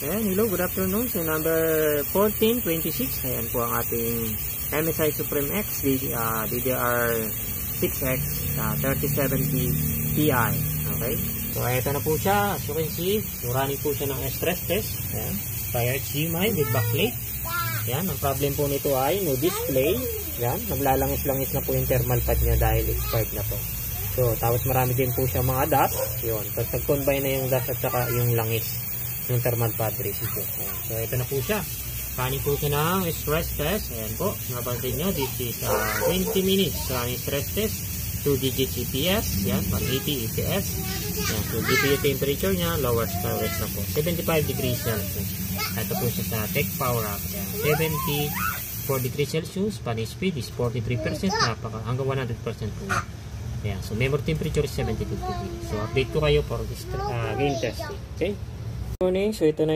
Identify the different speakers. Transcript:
Speaker 1: Ayan, hello, good afternoon. So, number 1426. Ayan po ang ating MSI Supreme X DDR6X 3070 Ti. Okay. So, ito na po siya. As you can see, running po siya ng stress test. Ayan. Via HDMI with backlight. Ayan. Ang problem po nito ay no display. Ayan. Naglalangis-langis na po yung thermal pad niya dahil expired na po. So, tapos marami din po siya mga dust. Yun. Tapos nag-combine na yung dust at saka yung langis. Yung thermal pad residue. Ayan. So, ito na po siya. Running po siya ng stress test. Ayan po. Nabansin nyo, this is 20 minutes running stress test. 2-digit EPS. Ayan. 180 EPS. Ayan. So, GPU temperature niya, lower storage na po. 75 degrees Celsius. Ito po siya sa Tech Power Up. Ayan. 74 degrees Celsius. Pan speed is 43%. Hanggang 100% po. Yeah, so memory temperature is 72 degrees. So update ko kayo for this game testing. Okay? Good morning. So ito na